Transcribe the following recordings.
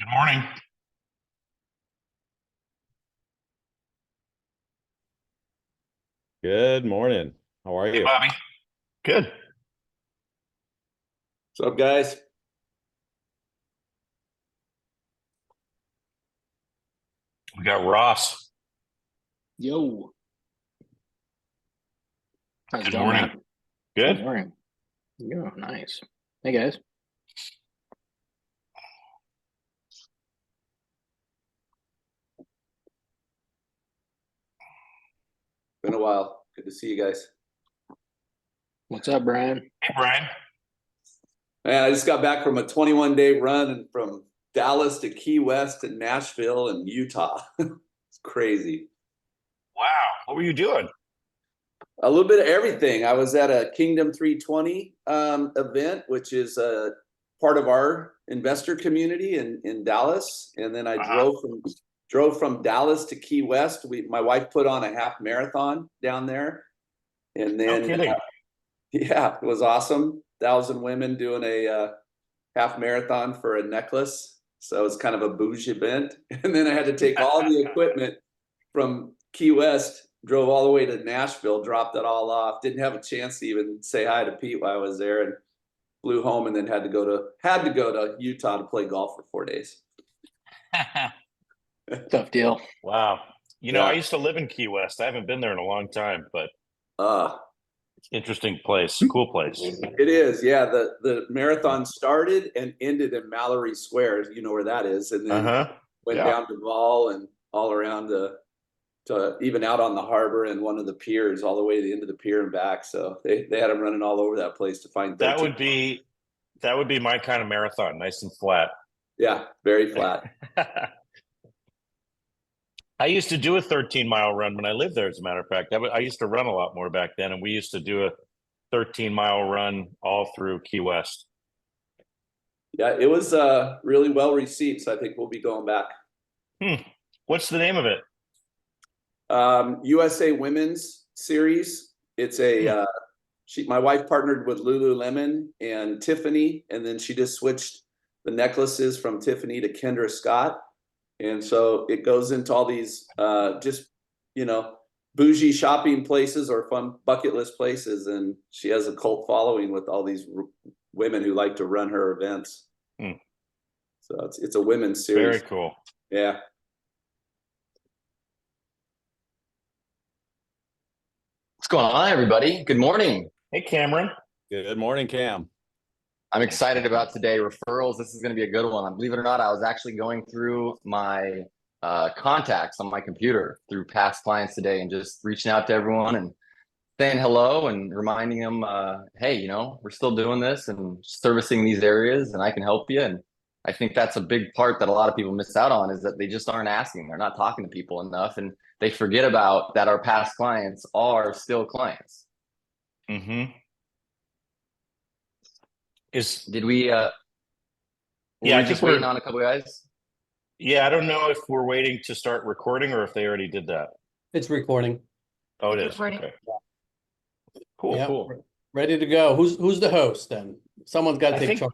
Good morning. Good morning. How are Hey, you? Bobby. Good. What's up, guys? We got Ross. Yo, how's it Good going, morning. Matt? Good. Good morning. Yeah, nice. Hey, guys. Been a while. Good to see you guys. What's up, Brian? Hey, Brian. Man, I just got back from a 21-day run from Dallas to Key West to Nashville and Utah. It's crazy. Wow. What were you doing? A little bit of everything. I was at a Kingdom 320 event, which is a part of our investor community in Dallas. And then I drove from Dallas to Key West. My wife put on a half marathon down there. And No then kidding. yeah, it was awesome. 1,000 women doing a half marathon for a necklace. So it's kind of a bougie event. And then I had to take all the equipment from Key West, drove all the way to Nashville, dropped it all off. Didn't have a chance to even say hi to Pete while I was there, and flew home, and then had to go to Utah to play golf for 4 days. Tough deal. Wow. You know, I Yeah. used to live in Key West. I haven't been there in a long time, but Uh, interesting place. Cool place. it is, yeah. The marathon started and ended in Mallory Square. You know where that is, and then Uh-huh. went Yeah. down to Val and all around to even out on the harbor and one of the piers, all the way to the end of the pier and back. So they had them running all over that place to find 13. That would be my kind of marathon, nice and flat. Yeah, very flat. I used to do a 13-mile run when I lived there, as a matter of fact. I used to run a lot more back then, and we used to do a 13-mile run all through Key West. Yeah, it was really well received. So I think we'll be going back. What's the name of it? USA Women's Series. It's a my wife partnered with Lululemon and Tiffany, and then she just switched the necklaces from Tiffany to Kendra Scott. And so it goes into all these just, bougie shopping places or fun bucket list places. And she has a cult following with all these women who like to run her events. So it's a women's series. Very cool. Yeah. What's going on, everybody? Good morning. Hey, Cameron. Good morning, Cam. I'm excited about today. Referrals. This is going to be a good one. Believe it or not, I was actually going through my contacts on my computer through past clients today and just reaching out to everyone and saying hello and reminding them, hey, we're still doing this and servicing these areas and I can help you. And I think that's a big part that a lot of people miss out on, is that they just aren't asking. They're not talking to people enough, and they forget about that our past clients are still clients. Mm-hmm. Did we Yeah, I just waiting on a couple guys? Yeah, I don't know if we're waiting to start recording or if they already did that. It's recording. Oh, it is. Recording. Okay. Cool, Yeah, cool. ready to go. Who's the host then? Someone's got to I take think charge.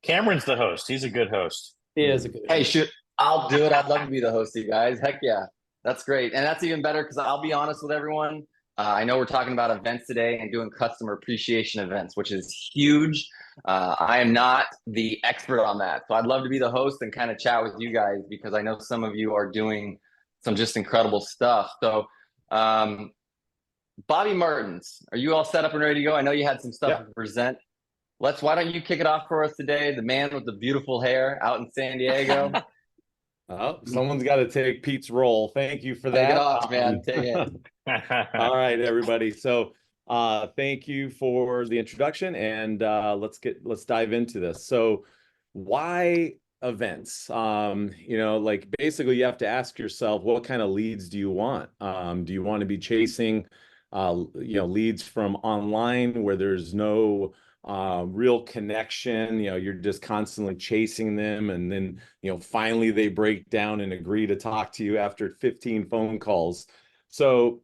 Cameron's the host. He's a good host. He is a good Hey, host. shoot, I'll do it. I'd love to be the host, you guys. Heck yeah. That's great. And that's even better because I'll be honest with everyone. I know we're talking about events today and doing customer appreciation events, which is huge. I am not the expert on that. So I'd love to be the host and kind of chat with you guys, because I know some of you are doing some just incredible stuff. So Bobby Martins, are you all set up and ready to go? I know you had some stuff to present. Why don't you kick it off for us today? The man with the beautiful hair out in San Diego. Oh, someone's got to take Pete's role. Thank you for that. Take it off, man. Take it. All right, everybody. So thank you for the introduction, and let's dive into this. So why events? Basically you have to ask yourself, what kind of leads do you want? Do you want to be chasing leads from online where there's no real connection? You're just constantly chasing them, and then finally they break down and agree to talk to you after 15 phone calls. So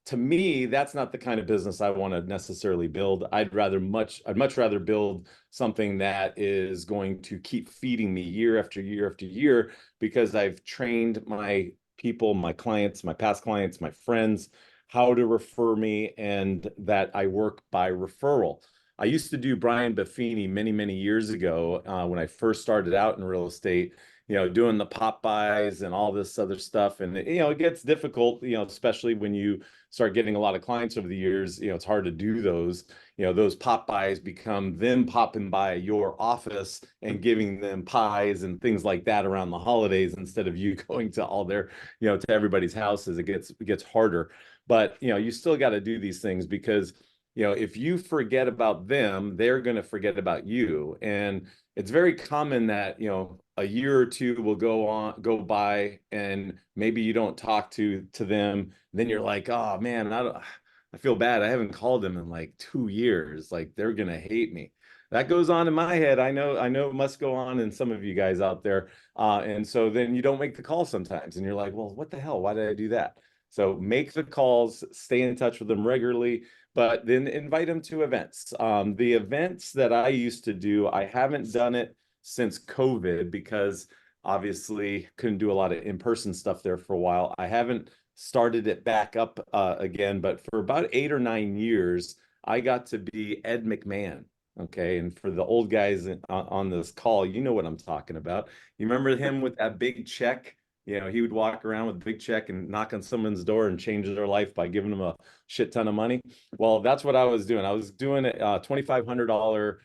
to me, that's not the kind of business I want to necessarily build. I'd much rather build something that is going to keep feeding me year after year after year, because I've trained my people, my clients, my past clients, my friends, how to refer me, and that I work by referral. I used to do Brian Buffini many, many years ago when I first started out in real estate, doing the pop buys and all this other stuff. And, it gets difficult, especially when you start getting a lot of clients over the years. It's hard to do those. Those pop buys become them popping by your office and giving them pies and things like that around the holidays, instead of you going to all their, to everybody's houses. It gets harder. But, you still got to do these things, because if you forget about them, they're going to forget about you. And it's very common that, a year or two will go by, and maybe you don't talk to them. Then you're like, oh man, I feel bad. I haven't called them in like 2 years. Like, they're going to hate me. That goes on in my head. I know it must go on in some of you guys out there. And so then you don't make the call sometimes, and you're like, well, what the hell? Why did I do that? So make the calls, stay in touch with them regularly, but then invite them to events. The events that I used to do, I haven't done it since COVID, because obviously couldn't do a lot of in-person stuff there for a while. I haven't started it back up again, but for about 8 or 9 years, I got to be Ed McMahon. Okay. And for the old guys on this call, you know what I'm talking about. You remember him with that big check? He would walk around with a big check and knock on someone's door and change their life by giving them a shit ton of money. Well, that's what I was doing. I was doing a $2,500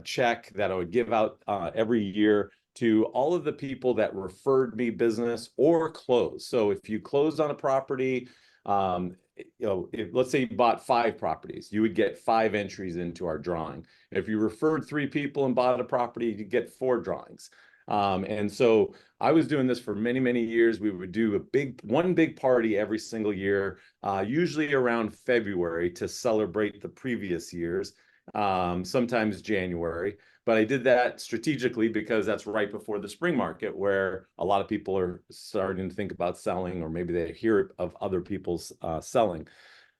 check that I would give out every year to all of the people that referred me business or closed. So if you closed on a property, let's say you bought 5 properties, you would get 5 entries into our drawing. If you referred 3 people and bought a property, you get 4 drawings. And so I was doing this for many, many years. We would do one big party every single year, usually around February, to celebrate the previous years, sometimes January. But I did that strategically because that's right before the spring market, where a lot of people are starting to think about selling, or maybe they hear of other people's selling.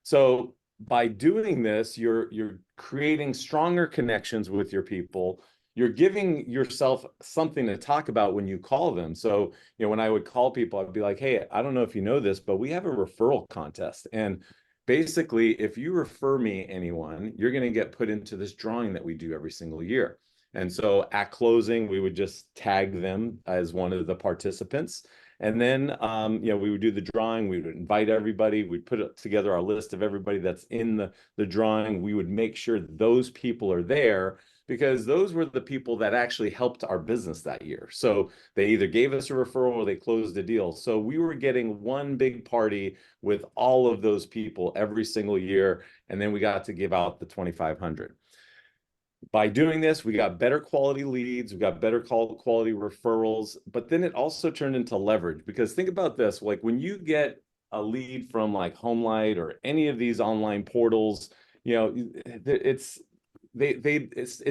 So by doing this, you're creating stronger connections with your people. You're giving yourself something to talk about when you call them. So, when I would call people, I'd be like, hey, I don't know if you know this, but we have a referral contest. And basically, if you refer me anyone, you're going to get put into this drawing that we do every single year. And so at closing, we would just tag them as one of the participants. And then, we would do the drawing. We would invite everybody. We'd put together our list of everybody that's in the drawing. We would make sure those people are there, because those were the people that actually helped our business that year. So they either gave us a referral or they closed a deal. So we were getting one big party with all of those people every single year. And then we got to give out the 2,500. By doing this, we got better quality leads, we got better quality referrals, but then it also turned into leverage. Because think about this, like when you get a lead from like HomeLight or any of these online portals, it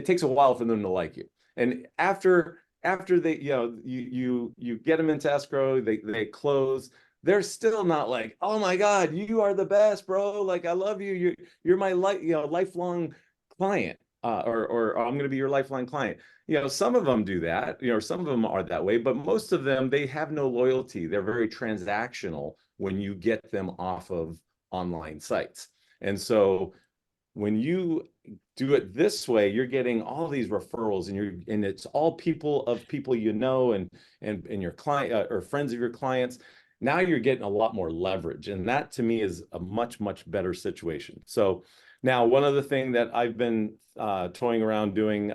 takes a while for them to like you. And after they, you get them into escrow, they close, they're still not like, oh my God, you are the best, bro. Like, I love you. You're my lifelong client. Or I'm going to be your lifeline client. Some of them do that, some of them are that way, but most of them, they have no loyalty. They're very transactional when you get them off of online sites. And so when you do it this way, you're getting all these referrals, and it's all people and your client or friends of your clients. Now you're getting a lot more leverage, and that to me is a much, much better situation. So now, one other thing that I've been toying around doing,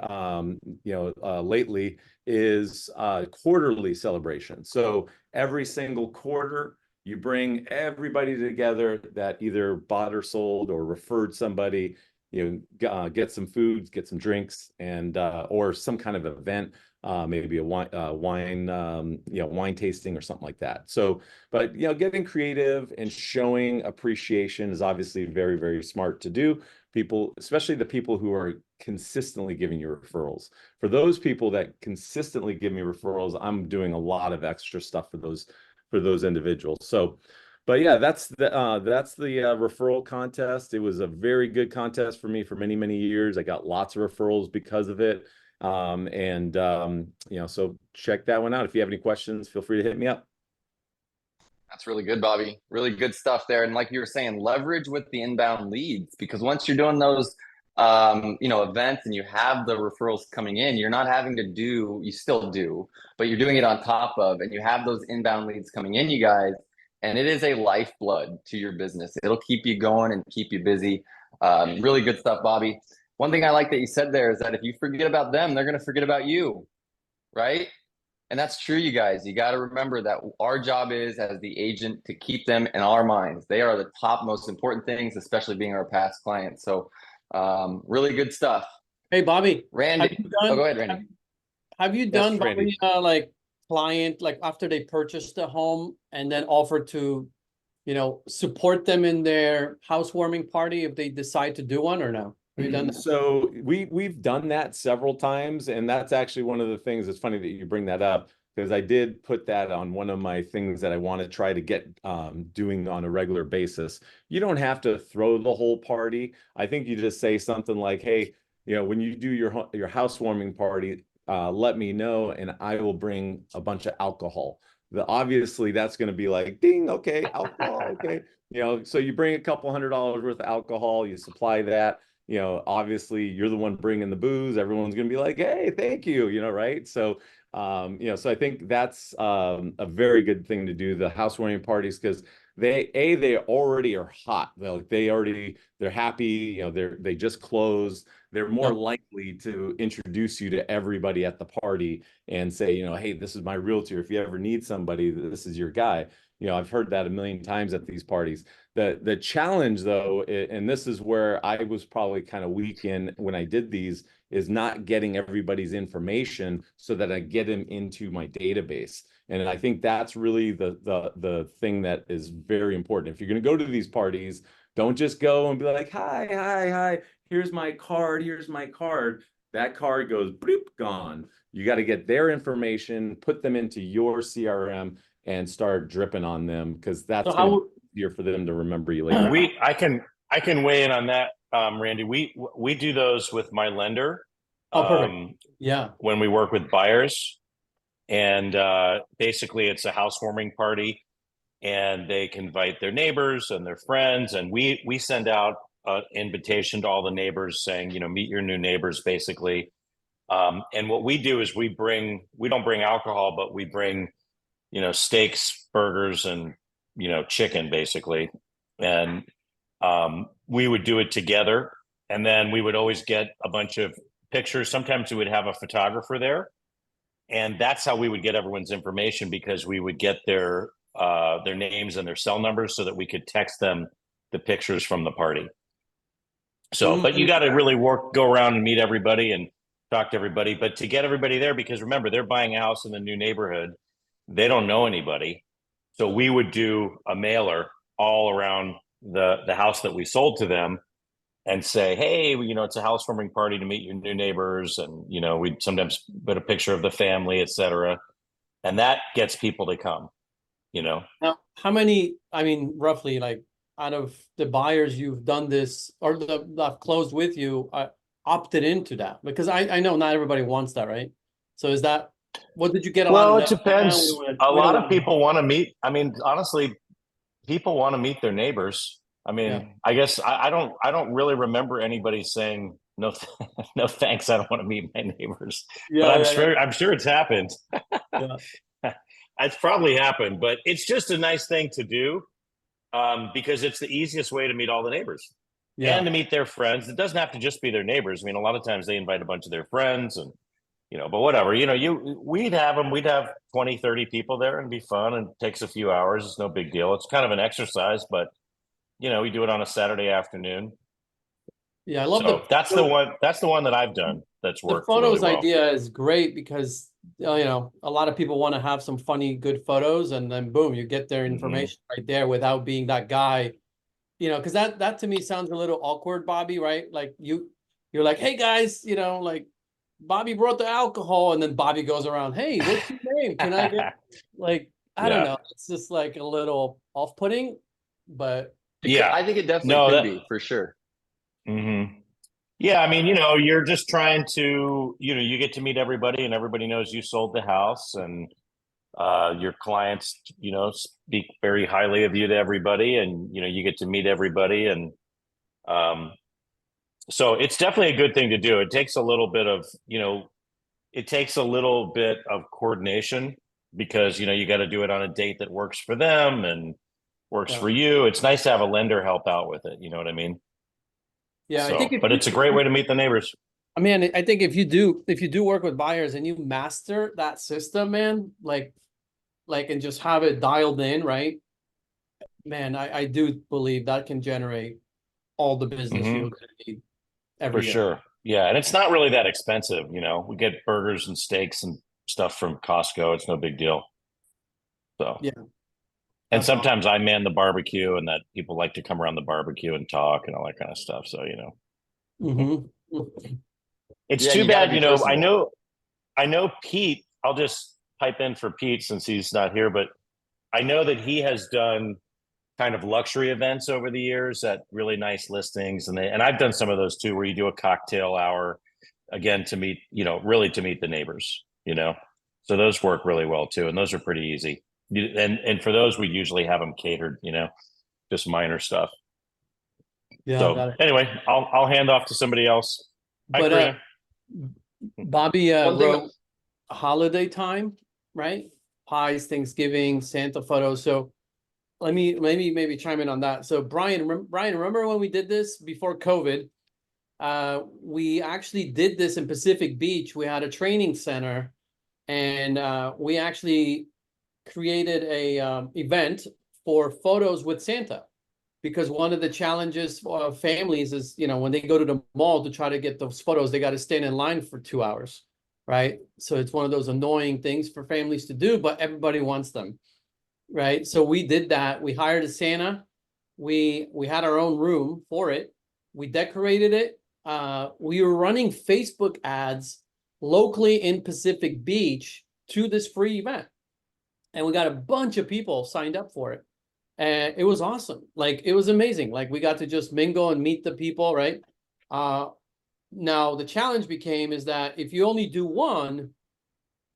lately is quarterly celebration. So every single quarter, you bring everybody together that either bought or sold or referred somebody. Get some foods, get some drinks, and or some kind of event. Maybe a wine tasting or something like that. So, but getting creative and showing appreciation is obviously very, very smart to do. People, especially the people who are consistently giving you referrals. For those people that consistently give me referrals, I'm doing a lot of extra stuff for those individuals. So But yeah, that's the referral contest. It was a very good contest for me for many, many years. I got lots of referrals because of it. So check that one out. If you have any questions, feel free to hit me up. That's really good, Bobby. Really good stuff there. And like you were saying, leverage with the inbound leads, because once you're doing those, events and you have the referrals coming in, you're not having to do, you still do, but you're doing it on top of, and you have those inbound leads coming in, you guys, and it is a lifeblood to your business. It'll keep you going and keep you busy. Really good stuff, Bobby. One thing I like that you said there is that if you forget about them, they're going to forget about you, right? And that's true, you guys. You got to remember that our job is, as the agent, to keep them in our minds. They are the top most important things, especially being our past clients. So, really good stuff. Hey, Bobby. Randy, go ahead, Randy. Have you Yes, done, Randy. Bobby, like client, like after they purchase the home and then offer to, support them in their housewarming party if they decide to do one or no? Have you done that? So we've done that several times, and that's actually one of the things. It's funny that you bring that up because I did put that on one of my things that I want to try to get doing on a regular basis. You don't have to throw the whole party. I think you just say something like, "Hey, when you do your housewarming party, let me know, and I will bring a bunch of alcohol." Obviously that's going to be like, ding, okay, alcohol, okay. So you bring a couple $100 worth of alcohol, you supply that. Obviously you're the one bringing the booze. Everyone's going to be like, hey, thank you, right? So, so I think that's a very good thing to do, the housewarming parties, because they already are hot. They're happy, they just closed. They're more likely to introduce you to everybody at the party and say, hey, this is my realtor. If you ever need somebody, this is your guy. I've heard that a million times at these parties. The challenge, though, and this is where I was probably kind of weak in when I did these, is not getting everybody's information so that I get them into my database. And I think that's really the thing that is very important. If you're going to go to these parties, don't just go and be like, hi, here's my card, That card goes bloop, gone. You got to get their information, put them into your CRM, and start dripping on them, because that's easier for them to remember you later. I can weigh in on that, Randy. We do those with my lender. Oh, perfect. Yeah. When we work with buyers, and basically it's a housewarming party, and they can invite their neighbors and their friends, and we send out an invitation to all the neighbors saying, meet your new neighbors, basically. And what we do is we don't bring alcohol, but we bring steaks, burgers, and chicken, basically. And we would do it together, and then we would always get a bunch of pictures. Sometimes we would have a photographer there, and that's how we would get everyone's information, because we would get their names and their cell numbers so that we could text them the pictures from the party. So, but you got to really go around and meet everybody and talk to everybody. But to get everybody there, because remember, they're buying a house in the new neighborhood, they don't know anybody. So we would do a mailer all around the house that we sold to them, and say, hey, it's a housewarming party to meet your new neighbors. And, we'd sometimes put a picture of the family, etc. And that gets people to come, Now, how many, roughly, like, out of the buyers you've done this, or that closed with you, opted into that? Because I know not everybody wants that, right? So is that, what did you get? Well, it depends. A lot of people want to meet. Honestly, people want to meet their neighbors. I guess I don't really remember anybody saying no, no thanks, I don't want to meet my neighbors. Yeah, but I'm sure it's happened. Yeah. It's probably happened, but it's just a nice thing to do, because it's the easiest way to meet all the neighbors and to meet their friends. It doesn't have to just be their neighbors. A lot of times they invite a bunch of their friends, and but whatever, we'd have 20, 30 people there, and it'd be fun, and it takes a few hours. It's no big deal. It's kind of an exercise, but we do it on a Saturday afternoon. Yeah, I love that's the one that I've done that's worked. The photos really well. idea is great, because a lot of people want to have some funny, good photos, and then boom, you get their information right there without being that guy. Because that to me sounds a little awkward, Bobby, right? Like you're like, hey guys, like Bobby brought the alcohol, and then Bobby goes around, hey, what's your name? Can I get like, I don't Yeah. know. It's just like a little off-putting, but Yeah. I think it definitely No, could that. be for sure. Yeah, I mean, you're just trying to, you get to meet everybody, and everybody knows you sold the house, and your clients, speak very highly of you to everybody, and you get to meet everybody, and um, so it's definitely a good thing to do. It takes a little bit of, coordination because you got to do it on a date that works for them and works yeah. for you. It's nice to have a lender help out with it. You know what I mean? Yeah, I So, think but it's a great way to meet the neighbors. I mean, I think if you do work with buyers and you master that system, man, and just have it dialed in, right? Man, I do believe that can generate all the business Hmm. you're gonna need For every year. sure. Yeah. And it's not really that expensive. We get burgers and steaks and stuff from Costco. It's no big deal. So, Yeah, and that's awesome. sometimes I man the barbecue, and that people like to come around the barbecue and talk and all that kind of stuff. So, it's Yeah, too you got to bad, be personable. I know Pete, I'll just pipe in for Pete since he's not here, but I know that he has done kind of luxury events over the years at really nice listings, and I've done some of those too, where you do a cocktail hour again to meet, really to meet the neighbors. So those work really well too, and those are pretty easy. And for those, we usually have them catered, just minor stuff. Yeah, So got it. anyway, I'll hand off to somebody else. Hi, But Karina. Bobby One thing, wrote holiday time, right? Pies, Thanksgiving, Santa photos. So let me maybe chime in on that. So Brian, remember when we did this before COVID? We actually did this in Pacific Beach. We had a training center, and we actually created a event for photos with Santa, because one of the challenges for families is, when they go to the mall to try to get those photos, they got to stand in line for 2 hours, right? So it's one of those annoying things for families to do, but everybody wants them, right? So we did that. We hired a Santa. We had our own room for it. We decorated it. We were running Facebook ads locally in Pacific Beach to this free event, and we got a bunch of people signed up for it, and it was awesome. Like, it was amazing. Like, we got to just mingle and meet the people, right? Now the challenge became is that if you only do one,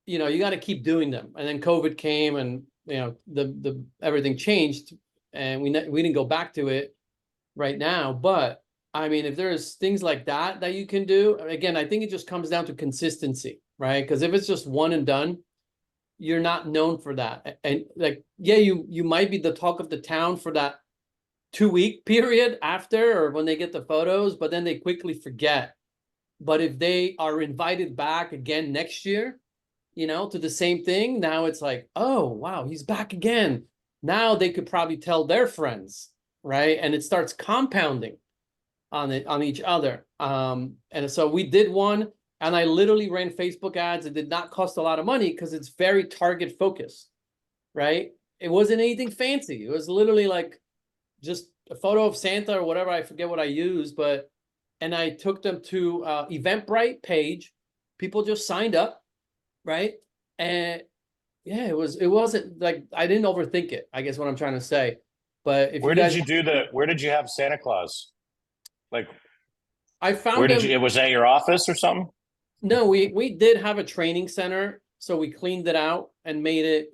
you got to keep doing them. And then COVID came, and the everything changed, and we didn't go back to it right now. But I mean, if there's things like that you can do, again, I think it just comes down to consistency, right? Because if it's just one and done, you're not known for that. And like, yeah, you might be the talk of the town for that 2 week period after, or when they get the photos, but then they quickly forget. But if they are invited back again next year, to the same thing, now it's like, oh wow, he's back again. Now they could probably tell their friends, right? And it starts compounding on each other. And so we did one, and I literally ran Facebook ads. It did not cost a lot of money because it's very target focused, right? It wasn't anything fancy. It was literally like just a photo of Santa or whatever. I forget what I used, and I took them to Eventbrite page. People just signed up, right? And yeah, it wasn't like, I didn't overthink it, I guess what I'm trying to say. But if you guys, Where did you have Santa Claus? Like, I where found did them. it was at your office or something? No, we did have a training center, so we cleaned it out and made it,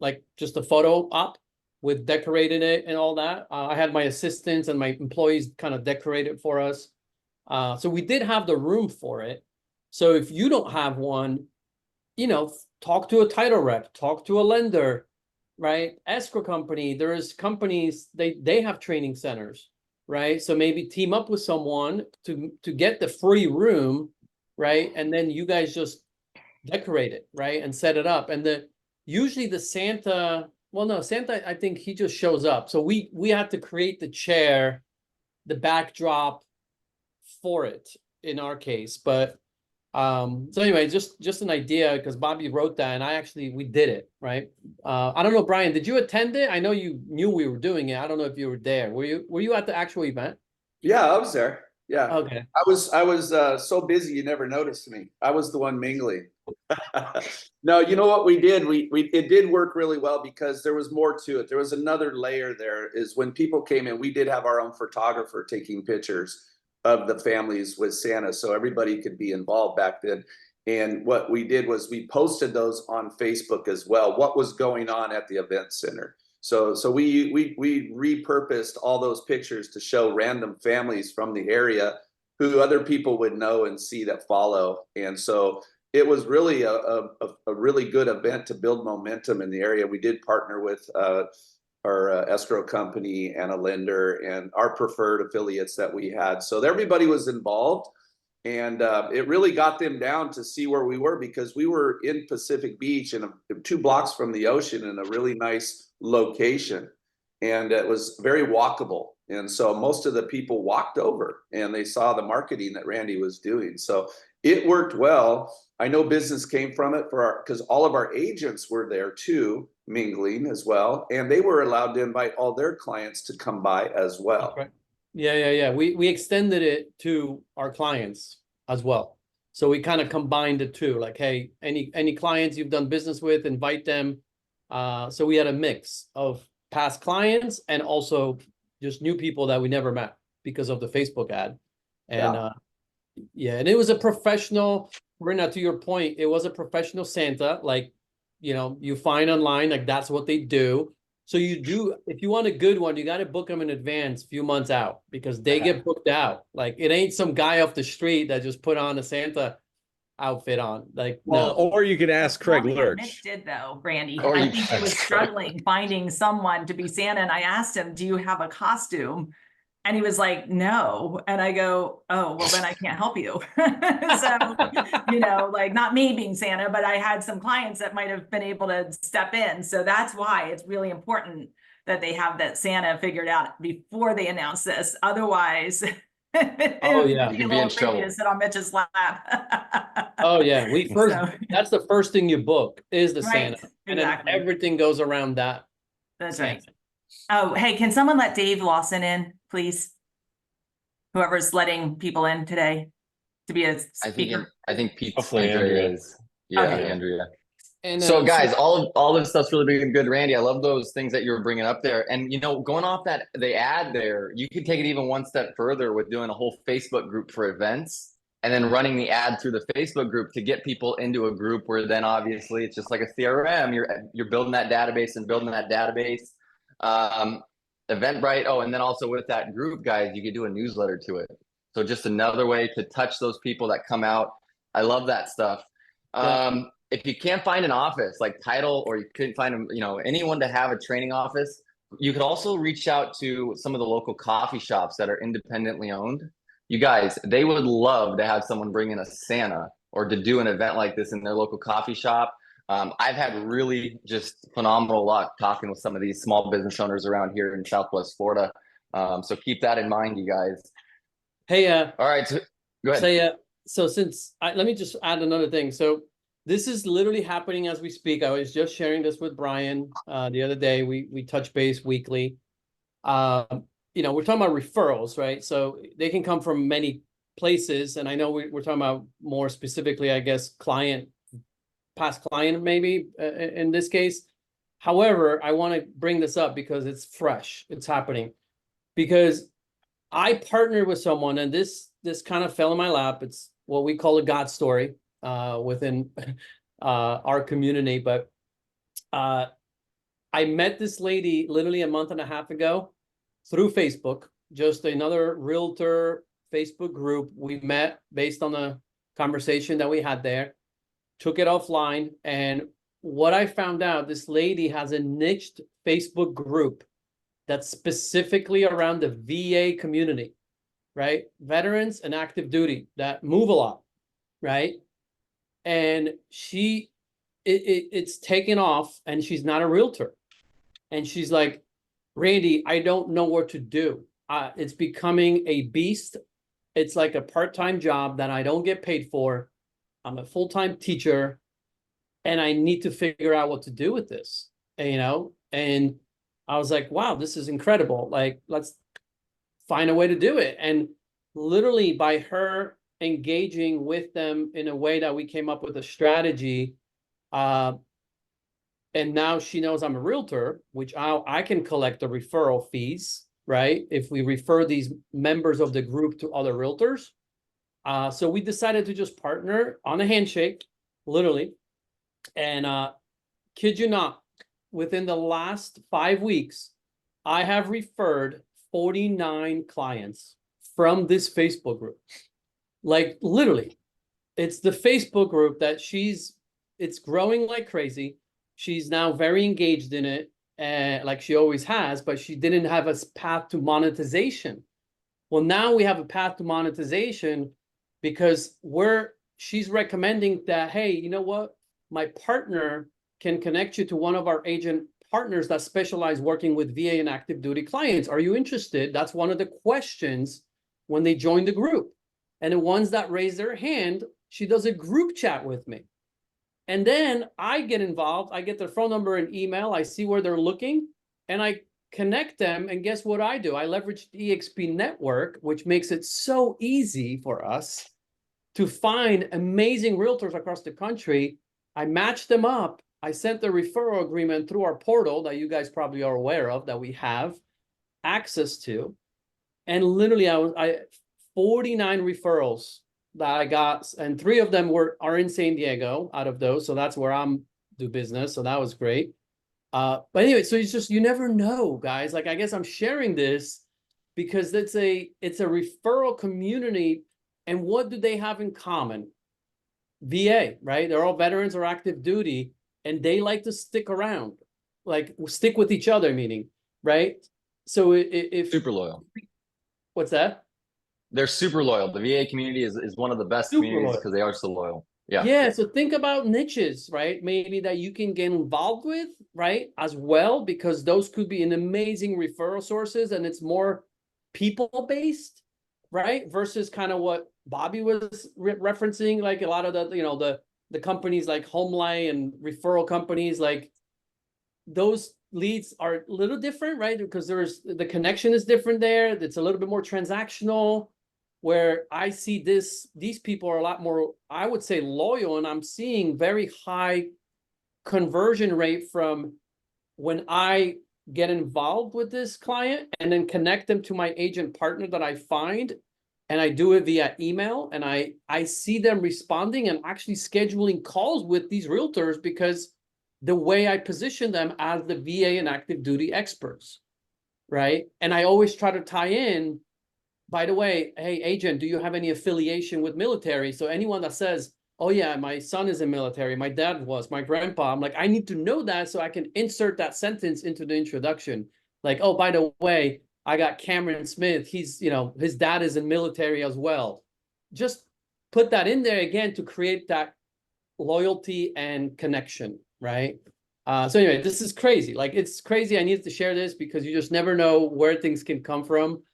like just a photo op with decorated it and all that. I had my assistants and my employees kind of decorate it for us. So we did have the room for it. So if you don't have one, talk to a title rep, talk to a lender, right? Escrow company. There's companies, they have training centers, right? So maybe team up with someone to get the free room, right? And then you guys just decorate it, right? And set it up. And usually the Santa, well, no, Santa, I think he just shows up. So we have to create the chair, the backdrop for it in our case. But so anyway, just an idea, because Bobby wrote that, and we did it, right? I don't know, Brian, did you attend it? I know you knew we were doing it. I don't know if you were there. Were you at the actual event? Yeah, I was there. Yeah. Okay. I was so busy you never noticed me. I was the one mingling. No, you know what we did? We it did work really well because there was more to it. There was another layer there is when people came in, we did have our own photographer taking pictures of the families with Santa. So everybody could be involved back then. And what we did was we posted those on Facebook as well, what was going on at the event center. So we repurposed all those pictures to show random families from the area who other people would know and see that follow. And so it was really a really good event to build momentum in the area. We did partner with our escrow company and a lender and our preferred affiliates that we had. So everybody was involved, and it really got them down to see where we were because we were in Pacific Beach and 2 blocks from the ocean in a really nice location, and it was very walkable. And so most of the people walked over and they saw the marketing that Randy was doing. So it worked well. I know business came from it because all of our agents were there too, mingling as well. And they were allowed to invite all their clients to come by as well. Right. Yeah. We extended it to our clients as well. So we kind of combined the two, like, hey, any clients you've done business with, invite them. So we had a mix of past clients and also just new people that we never met because of the Facebook ad. And and it was a professional, Rena, to your point, it was a professional Santa, like, you know, you find online, like that's what they do. So you do, if you want a good one, you got to book them in advance, few months out, because they get booked out. Like it ain't some guy off the street that just put on a Santa outfit on. Like, Well, no. or you could ask Craig Mitch Lurch. did though, Brandy. Or I you think he was struggling finding someone to be Santa, and I asked him, "Do you have a costume?" And he was like, "No." And I go, "Oh, well, then I can't help you." So, you know, like not me being Santa, but I had some clients that might have been able to step in. So that's why it's really important that they have that Santa figured out before they announce this. Otherwise, Oh, yeah. it'd You can a be in little tricky trouble. to sit on Mitch's lap. Oh yeah. We first, So- that's the first thing you book is the Right, Santa. And then exactly. everything goes around that. That's Santa. right. Oh, hey, can someone let Dave Lawson in, please? Whoever's letting people in today to be a speaker. I think Pete Hopefully Andrea Andrea. is. Yeah, Okay. Andrea. And So guys, all this stuff's really big and good, Randy. I love those things that you were bringing up there. And you know, going off that the ad there, you could take it even one step further with doing a whole Facebook group for events and then running the ad through the Facebook group to get people into a group where then obviously it's just like a CRM. You're building that database and building that database. Eventbrite. Oh, and then also with that group, guys, you could do a newsletter to it. So just another way to touch those people that come out. I love that stuff. Yeah. If you can't find an office like Title, or you couldn't find, you know, anyone to have a training office, you could also reach out to some of the local coffee shops that are independently owned. You guys, they would love to have someone bring in a Santa or to do an event like this in their local coffee shop. I've had really just phenomenal luck talking with some of these small business owners around here in Southwest Florida. So keep that in mind, you guys. Hey, All right, so, go ahead. so let me just add another thing. So this is literally happening as we speak. I was just sharing this with Brian the other day. We touch base weekly. You know, we're talking about referrals, right? So they can come from many places, and I know we're talking about more specifically, I guess, past client, maybe in this case. However, I want to bring this up because it's fresh. It's happening because I partnered with someone, and this kind of fell in my lap. It's what we call a God story within our community. But I met this lady literally a month and a half ago through Facebook, just another realtor Facebook group. We met based on the conversation that we had there, took it offline. And what I found out, this lady has a niched Facebook group that's specifically around the VA community, right? Veterans and active duty that move a lot, right? And it's taken off, and she's not a realtor. And she's like, Randy, I don't know what to do. It's becoming a beast. It's like a part-time job that I don't get paid for. I'm a full-time teacher, and I need to figure out what to do with this, you know? And I was like, wow, this is incredible. Like, let's find a way to do it. And literally by her engaging with them in a way that we came up with a strategy. And now she knows I'm a realtor, which I can collect the referral fees, right? If we refer these members of the group to other realtors. So we decided to just partner on a handshake, literally. And kid you not, within the last 5 weeks, I have referred 49 clients from this Facebook group. Like literally, it's the Facebook group that it's growing like crazy. She's now very engaged in it, like she always has, but she didn't have a path to monetization. Well, now we have a path to monetization because she's recommending that, hey, you know what? My partner can connect you to one of our agent partners that specialize working with VA and active duty clients. Are you interested? That's one of the questions when they join the group. And the ones that raise their hand, she does a group chat with me. And then I get involved. I get their phone number and email. I see where they're looking and I connect them. And guess what I do? I leverage the EXP network, which makes it so easy for us to find amazing realtors across the country. I match them up. I sent the referral agreement through our portal that you guys probably are aware of, that we have access to. And literally I 49 referrals that I got, and 3 of them are in San Diego out of those. So that's where I'm do business. So that was great. But anyway, so it's just, you never know, guys. Like, I guess I'm sharing this because it's a referral community. And what do they have in common? VA, right? They're all veterans or active duty, and they like to stick around, like stick with each other, meaning, right? So if Super loyal. What's that? They're super loyal. The VA community is one of the best Super communities loyal. because they are so loyal. Yeah. Yeah. So think about niches, right? Maybe that you can get involved with, right? As well, because those could be an amazing referral sources, and it's more people based, right? Versus kind of what Bobby was referencing, like a lot of the companies like Homelight and referral companies, like those leads are a little different, right? Because the connection is different there. It's a little bit more transactional. Where I see these people are a lot more, I would say, loyal, and I'm seeing very high conversion rate from when I get involved with this client and then connect them to my agent partner that I find, and I do it via email, and I see them responding and actually scheduling calls with these realtors because the way I position them as the VA and active duty experts, right? And I always try to tie in, by the way, hey, agent, do you have any affiliation with military? So anyone that says, oh yeah, my son is in military, my dad was, my grandpa, I'm like, I need to know that so I can insert that sentence into the introduction. Like, oh, by the way, I got Cameron Smith. He's, his dad is in military as well. Just put that in there again to create that loyalty and connection, right? So anyway, this is crazy. Like, it's crazy. I needed to share this because you just never know where things can come from.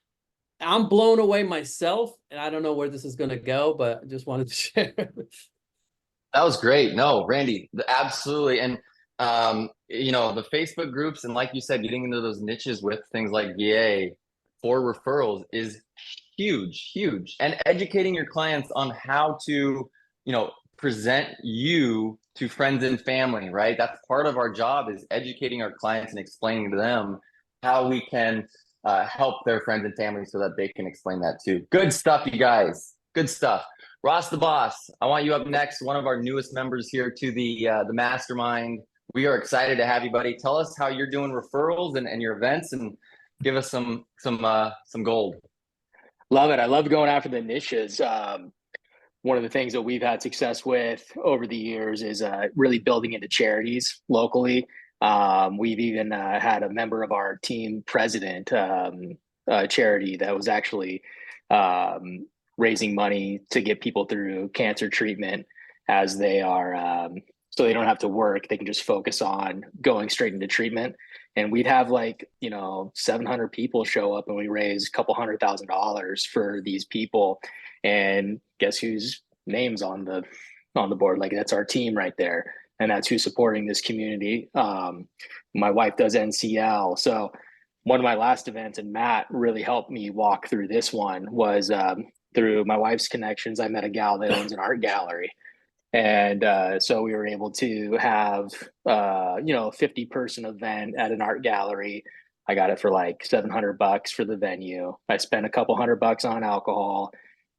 I'm blown away myself, and I don't know where this is going to go, but I just wanted to share. That was great. No, Randy, absolutely. And, the Facebook groups, and like you said, getting into those niches with things like VA for referrals is huge, huge. And educating your clients on how to, present you to friends and family, right? That's part of our job, is educating our clients and explaining to them how we can help their friends and family so that they can explain that too. Good stuff, you guys. Good stuff. Ross the Boss, I want you up next. One of our newest members here to the mastermind. We are excited to have you, buddy. Tell us how you're doing referrals and your events, and give us some gold. Love it. I love going after the niches. One of the things that we've had success with over the years is really building into charities locally. We've even had a member of our team president charity that was actually raising money to get people through cancer treatment as they are, so they don't have to work. They can just focus on going straight into treatment. And we'd have 700 people show up, and we raise a couple $100,000 for these people. And guess whose name's on the board? Like, that's our team right there. And that's who's supporting this community. My wife does NCL. So one of my last events, and Matt really helped me walk through this one, was through my wife's connections, I met a gal that owns an art gallery. And so we were able to have, you know, a 50-person event at an art gallery. I got it for like $700 for the venue. I spent a couple $100 on alcohol,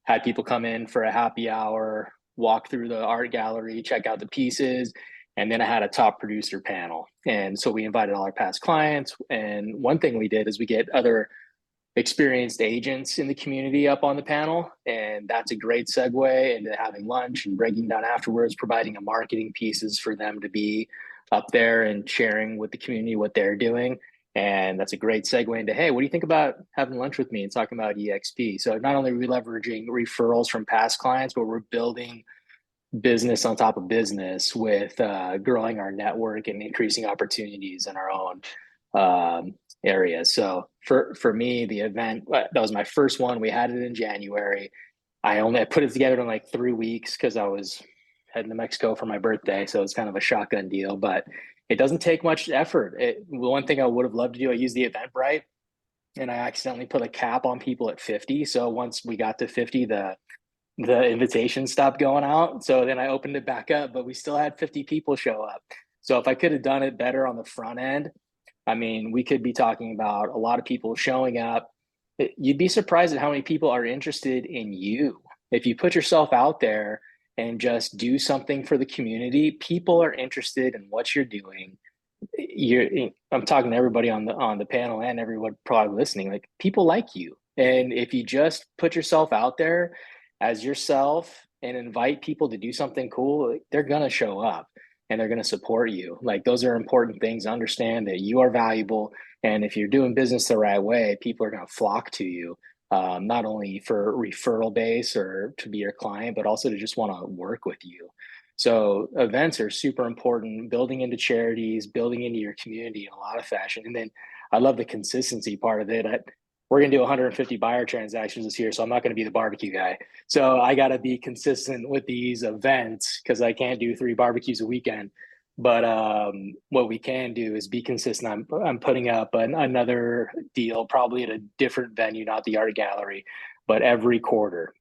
had people come in for a happy hour, walk through the art gallery, check out the pieces. And then I had a top producer panel. And so we invited all our past clients. And one thing we did is we get other experienced agents in the community up on the panel. And that's a great segue into having lunch and breaking down afterwards, providing a marketing pieces for them to be up there and sharing with the community what they're doing. And that's a great segue into, hey, what do you think about having lunch with me and talking about EXP? So not only are we leveraging referrals from past clients, but we're building business on top of business with growing our network and increasing opportunities in our own areas. So for me, the event, that was my first one. We had it in January. I put it together in like 3 weeks because I was heading to Mexico for my birthday. So it's kind of a shotgun deal, but it doesn't take much effort. One thing I would have loved to do, I used the Eventbrite and I accidentally put a cap on people at 50. So once we got to 50, the invitation stopped going out. So then I opened it back up, but we still had 50 people show up. So if I could have done it better on the front end, I mean, we could be talking about a lot of people showing up. You'd be surprised at how many people are interested in you. If you put yourself out there and just do something for the community, people are interested in what you're doing. I'm talking to everybody on the panel and everyone probably listening, like people like you. And if you just put yourself out there as yourself and invite people to do something cool, they're going to show up and they're going to support you. Like those are important things. Understand that you are valuable. And if you're doing business the right way, people are going to flock to you, not only for referral base or to be your client, but also to just want to work with you. So events are super important, building into charities, building into your community in a lot of fashion. And then I love the consistency part of it. We're going to do 150 buyer transactions this year, so I'm not going to be the barbecue guy. So I got to be consistent with these events because I can't do 3 barbecues a weekend. But what we can do is be consistent. I'm putting up another deal, probably at a different venue, not the art gallery, but every quarter.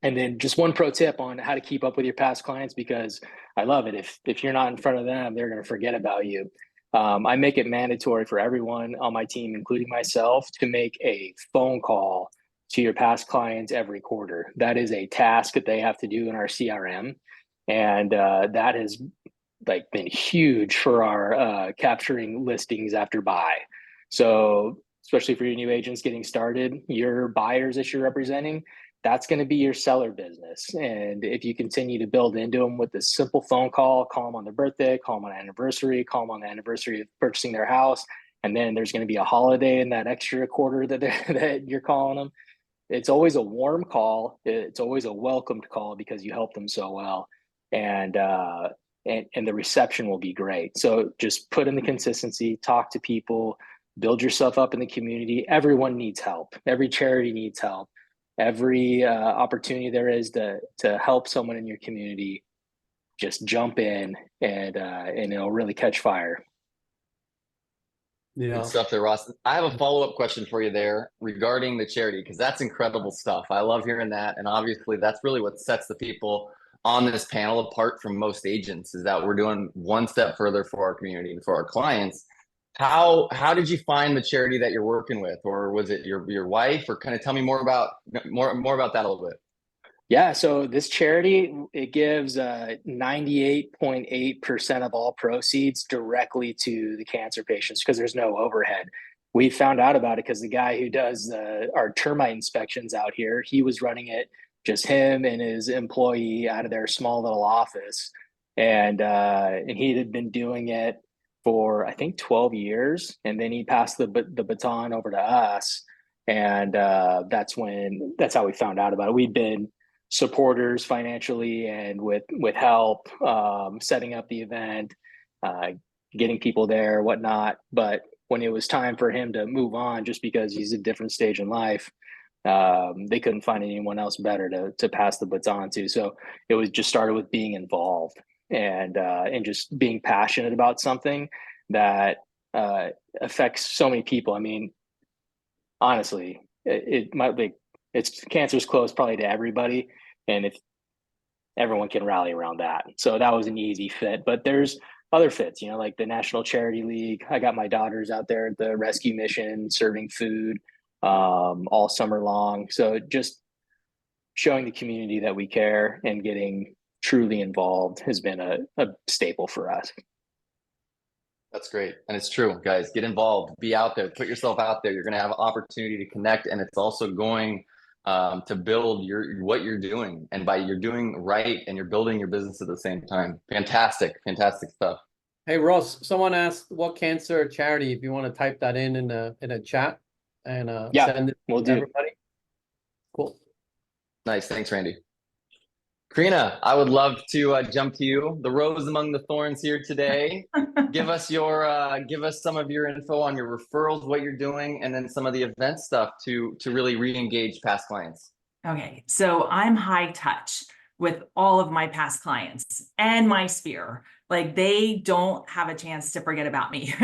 And then just one pro tip on how to keep up with your past clients, because I love it. If you're not in front of them, they're going to forget about you. I make it mandatory for everyone on my team, including myself, to make a phone call to your past clients every quarter. That is a task that they have to do in our CRM. And that has like been huge for our capturing listings after buy. So especially for your new agents getting started, your buyers that you're representing, that's going to be your seller business. And if you continue to build into them with this simple phone call them on their birthday, call them on anniversary, call them on the anniversary of purchasing their house, and then there's going to be a holiday in that extra quarter that you're calling them. It's always a warm call. It's always a welcomed call because you helped them so well. And the reception will be great. So just put in the consistency, talk to people, build yourself up in the community. Everyone needs help. Every charity needs help. Every opportunity there is to help someone in your community, just jump in and it'll really catch fire. Good stuff there, Ross. I have a follow-up question for you there regarding the charity, because that's incredible stuff. I love hearing that. And obviously that's really what sets the people on this panel apart from most agents, is that we're doing one step further for our community and for our clients. How did you find the charity that you're working with, or was it your wife, or kind of tell me more about that a little bit? Yeah, so this charity, it gives 98.8% of all proceeds directly to the cancer patients because there's no overhead. We found out about it because the guy who does our termite inspections out here, he was running it, just him and his employee out of their small little office. And he had been doing it for, I think, 12 years. And then he passed the baton over to us. And that's how we found out about it. We'd been supporters financially and with help, setting up the event, getting people there, whatnot. But when it was time for him to move on, just because he's a different stage in life, they couldn't find anyone else better to pass the baton to. So it was just started with being involved and just being passionate about something that affects so many people. I mean, honestly, it might be cancer's close probably to everybody, and if everyone can rally around that. So that was an easy fit. But there's other fits, you know, like the National Charity League. I got my daughters out there at the rescue mission serving food all summer long. So just showing the community that we care and getting truly involved has been a staple for us. That's great. And it's true, guys. Get involved, be out there, put yourself out there. You're going to have an opportunity to connect, and it's also going to build what you're doing. And by you're doing right and you're building your business at the same time. Fantastic stuff. Hey, Ross, someone asked what cancer charity, if you want to type that in a chat and send it we'll to do. everybody. Cool. Nice. Thanks, Randy. Karina, I would love to jump to you. The rose among the thorns here today. Give us some of your info on your referrals, what you're doing, and then some of the event stuff to really re-engage past clients. Okay, so I'm high touch with all of my past clients and my sphere. Like, they don't have a chance to forget about me,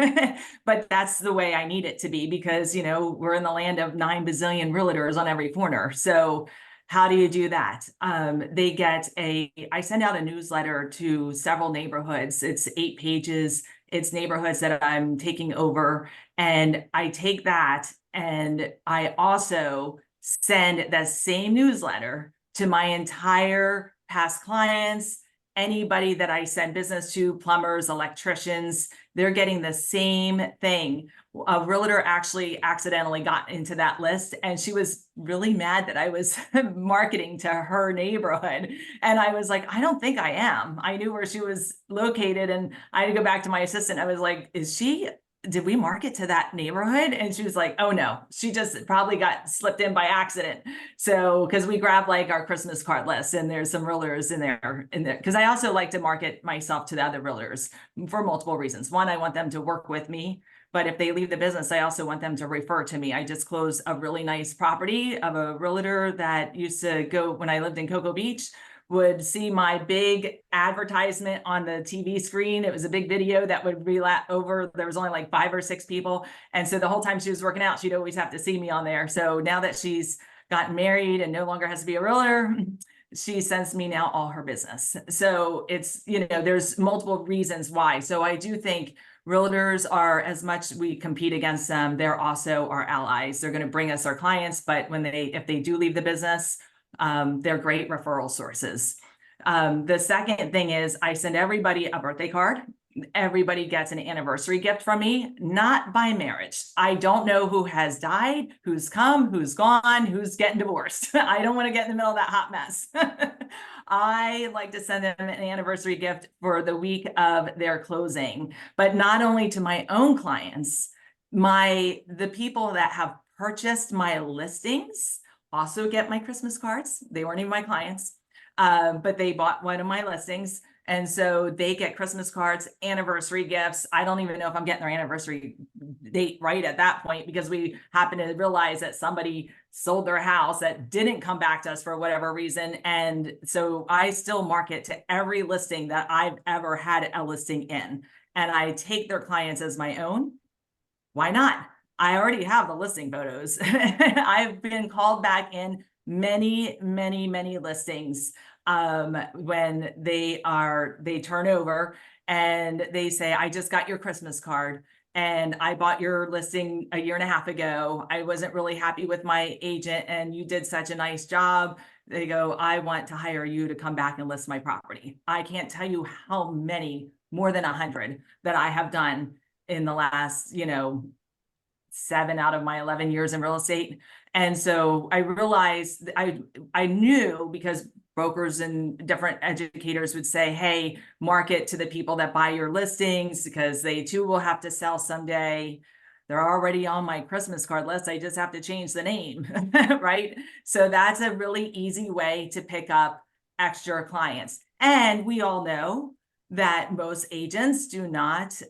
but that's the way I need it to be, because, you know, we're in the land of 9 bazillion realtors on every corner. So how do you do that? I send out a newsletter to several neighborhoods. It's 8 pages. It's neighborhoods that I'm taking over. And I take that, and I also send that same newsletter to my entire past clients, anybody that I send business to, plumbers, electricians. They're getting the same thing. A realtor actually accidentally got into that list, and she was really mad that I was marketing to her neighborhood. And I was like, I don't think I am. I knew where she was located, and I had to go back to my assistant. I was like, did we market to that neighborhood? And she was like, oh no, she just probably got slipped in by accident. So, because we grab like our Christmas card list, and there's some realtors in there, because I also like to market myself to the other realtors for multiple reasons. One, I want them to work with me, but if they leave the business, I also want them to refer to me. I just closed a really nice property of a realtor that used to go, when I lived in Cocoa Beach, would see my big advertisement on the TV screen. It was a big video that would relap over. There was only like 5 or 6 people. And so the whole time she was working out, she'd always have to see me on there. So now that she's gotten married and no longer has to be a realtor, she sends me now all her business. So it's, you know, there's multiple reasons why. So I do think realtors are, as much we compete against them, they're also our allies. They're going to bring us our clients, but if they do leave the business, they're great referral sources. The second thing is I send everybody a birthday card. Everybody gets an anniversary gift from me, not by marriage. I don't know who has died, who's come, who's gone, who's getting divorced. I don't want to get in the middle of that hot mess. I like to send them an anniversary gift for the week of their closing, but not only to my own clients, the people that have purchased my listings also get my Christmas cards. They weren't even my clients, but they bought one of my listings. And so they get Christmas cards, anniversary gifts. I don't even know if I'm getting their anniversary date right at that point, because we happen to realize that somebody sold their house that didn't come back to us for whatever reason. And so I still market to every listing that I've ever had a listing in. And I take their clients as my own. Why not? I already have the listing photos. I've been called back in many, many, many listings when they turn over and they say, I just got your Christmas card and I bought your listing a year and a half ago. I wasn't really happy with my agent and you did such a nice job. They go, I want to hire you to come back and list my property. I can't tell you how many, more than 100 that I have done in the last, 7 out of my 11 years in real estate. And so I realized I knew, because brokers and different educators would say, hey, market to the people that buy your listings, because they too will have to sell someday. They're already on my Christmas card list. I just have to change the name, right? So that's a really easy way to pick up extra clients. And we all know that most agents do not,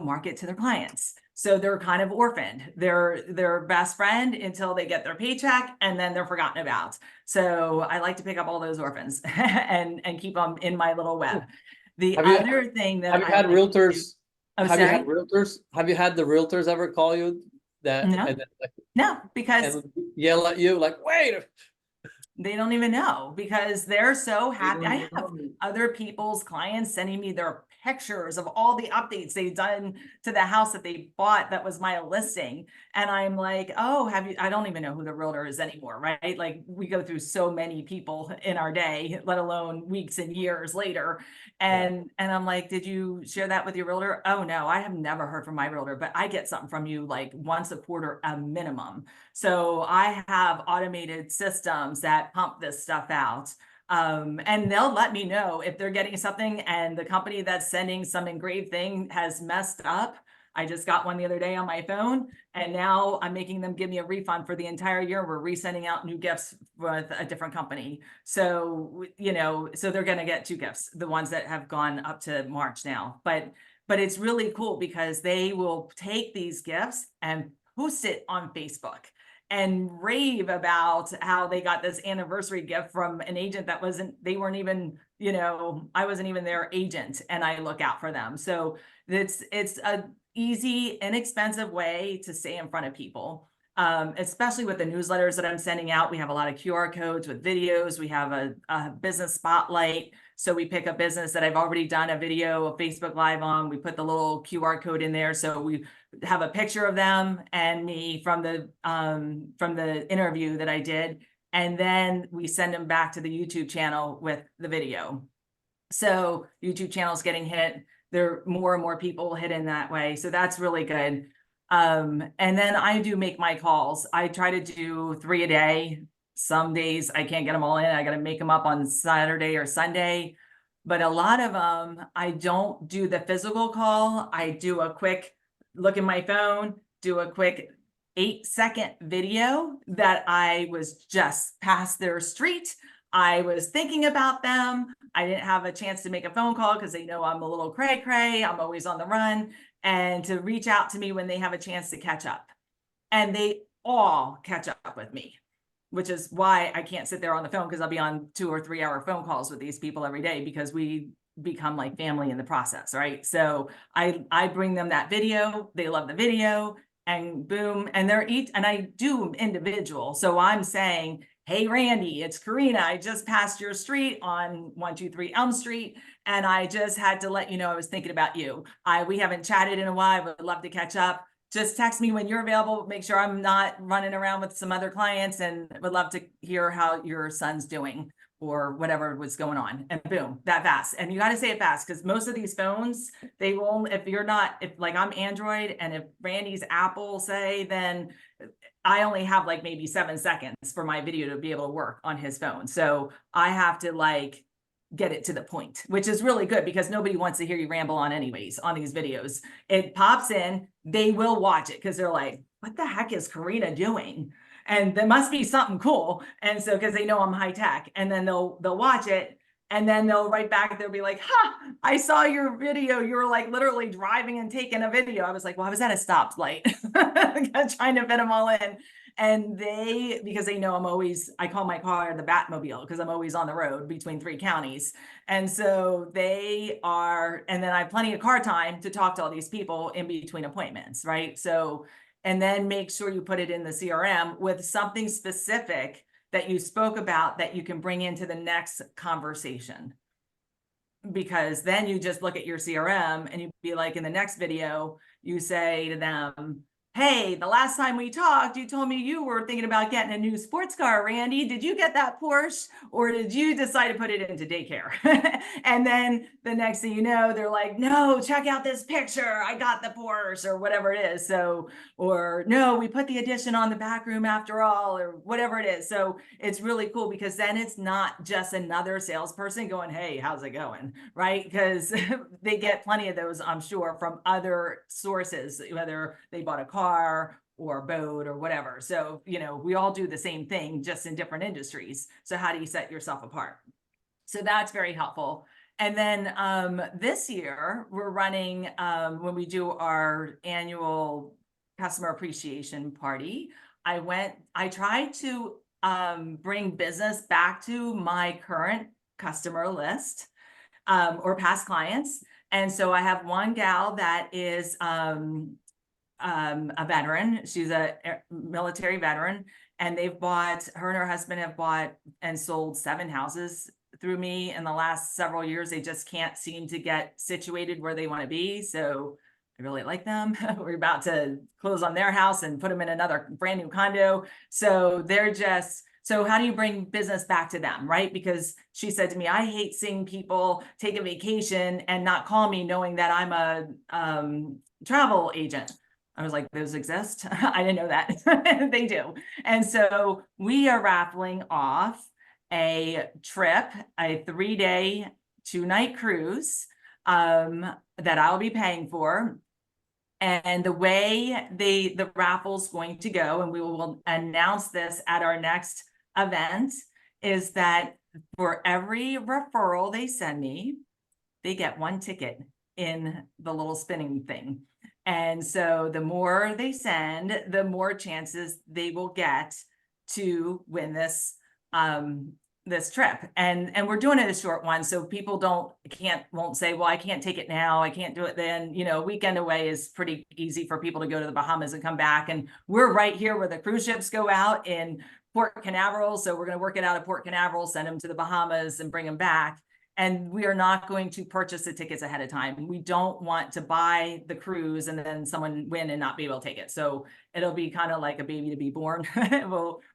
market to their clients. So they're kind of orphaned. They're their best friend until they get their paycheck, and then they're forgotten about. So I like to pick up all those orphans and keep them in my little web. The other thing that have you had realtors? Have you had realtors? Have you had the realtors ever call you that No. and then like, No, because and yell at you like, wait. they don't even know, because they're so happy. don't I even have know. other people's clients sending me their pictures of all the updates they've done to the house that they bought that was my listing. And I'm like, oh, have you, I don't even know who the realtor is anymore, right? Like, we go through so many people in our day, let alone weeks and years later. And I'm like, did you share that with your realtor? Oh no, I have never heard from my realtor, but I get something from you like once a quarter, a minimum. So I have automated systems that pump this stuff out. And they'll let me know if they're getting something and the company that's sending some engraved thing has messed up. I just got one the other day on my phone, and now I'm making them give me a refund for the entire year. We're resending out new gifts with a different company. So, you know, so they're going to get 2 gifts, the ones that have gone up to March now. But it's really cool because they will take these gifts and post it on Facebook and rave about how they got this anniversary gift from an agent that they weren't even, you know, I wasn't even their agent, and I look out for them. So it's a easy, inexpensive way to stay in front of people. Especially with the newsletters that I'm sending out. We have a lot of QR codes with videos. We have a business spotlight. So we pick a business that I've already done a video, a Facebook Live on. We put the little QR code in there. So we have a picture of them and me from the interview that I did. And then we send them back to the YouTube channel with the video. So YouTube channel is getting hit. There are more and more people hit in that way. So that's really good. And then I do make my calls. I try to do 3 a day. Some days I can't get them all in. I got to make them up on Saturday or Sunday. But a lot of them, I don't do the physical call. I do a quick look in my phone, do a quick 8-second video that I was just past their street. I was thinking about them. I didn't have a chance to make a phone call because they know I'm a little cray-cray. I'm always on the run, and to reach out to me when they have a chance to catch up. And they all catch up with me, which is why I can't sit there on the phone, because I'll be on 2 or 3 hour phone calls with these people every day, because we become like family in the process, right? So I bring them that video, they love the video, and boom, and and I do them individual. So I'm saying, hey, Randy, it's Karina. I just passed your street on 123 Elm Street, and I just had to let you know I was thinking about you. We haven't chatted in a while. I would love to catch up. Just text me when you're available. Make sure I'm not running around with some other clients, and would love to hear how your son's doing or whatever was going on. And boom, that fast. And you got to say it fast, because most of these phones, they will, if like I'm Android and if Randy's Apple, say, then I only have like maybe 7 seconds for my video to be able to work on his phone. So I have to like get it to the point, which is really good, because nobody wants to hear you ramble on anyways on these videos. It pops in, they will watch it because they're like, what the heck is Karina doing? And there must be something cool. And so, because they know I'm high tech, and then they'll watch it, and then they'll write back, they'll be like, I saw your video. You were like literally driving and taking a video. I was like, well, I was at a stoplight trying to fit them all in. And because they know I call my car the Batmobile, because I'm always on the road between 3 counties. And so and then I have plenty of car time to talk to all these people in between appointments, right? So, and then make sure you put it in the CRM with something specific that you spoke about that you can bring into the next conversation. Because then you just look at your CRM and you be like, in the next video, you say to them, hey, the last time we talked, you told me you were thinking about getting a new sports car, Randy. Did you get that Porsche, or did you decide to put it into daycare? And then the next thing you know, they're like, no, check out this picture. I got the Porsche, or whatever it is. So, or no, we put the addition on the back room after all, or whatever it is. So it's really cool, because then it's not just another salesperson going, hey, how's it going? Right? Because they get plenty of those, I'm sure, from other sources, whether they bought a car or a boat or whatever. So, you know, we all do the same thing, just in different industries. So how do you set yourself apart? So that's very helpful. And then this year we're running, when we do our annual customer appreciation party, I tried to bring business back to my current customer list or past clients. And so I have one gal that is a veteran. She's a military veteran, and her and her husband have bought and sold 7 houses through me in the last several years. They just can't seem to get situated where they want to be. So I really like them. We're about to close on their house and put them in another brand new condo. So so how do you bring business back to them, right? Because she said to me, I hate seeing people take a vacation and not call me knowing that I'm a travel agent. I was like, those exist? I didn't know that. They do. And so we are raffling off a trip, a 3-day, 2-night cruise that I'll be paying for. And the way the raffle's going to go, and we will announce this at our next event, is that for every referral they send me, they get 1 ticket in the little spinning thing. And so the more they send, the more chances they will get to win this trip. And we're doing it a short one, so people won't say, well, I can't take it now, I can't do it then. You know, weekend away is pretty easy for people to go to the Bahamas and come back. And we're right here where the cruise ships go out in Port Canaveral. So we're going to work it out at Port Canaveral, send them to the Bahamas and bring them back. And we are not going to purchase the tickets ahead of time. We don't want to buy the cruise and then someone win and not be able to take it. So it'll be kind of like a baby to be born.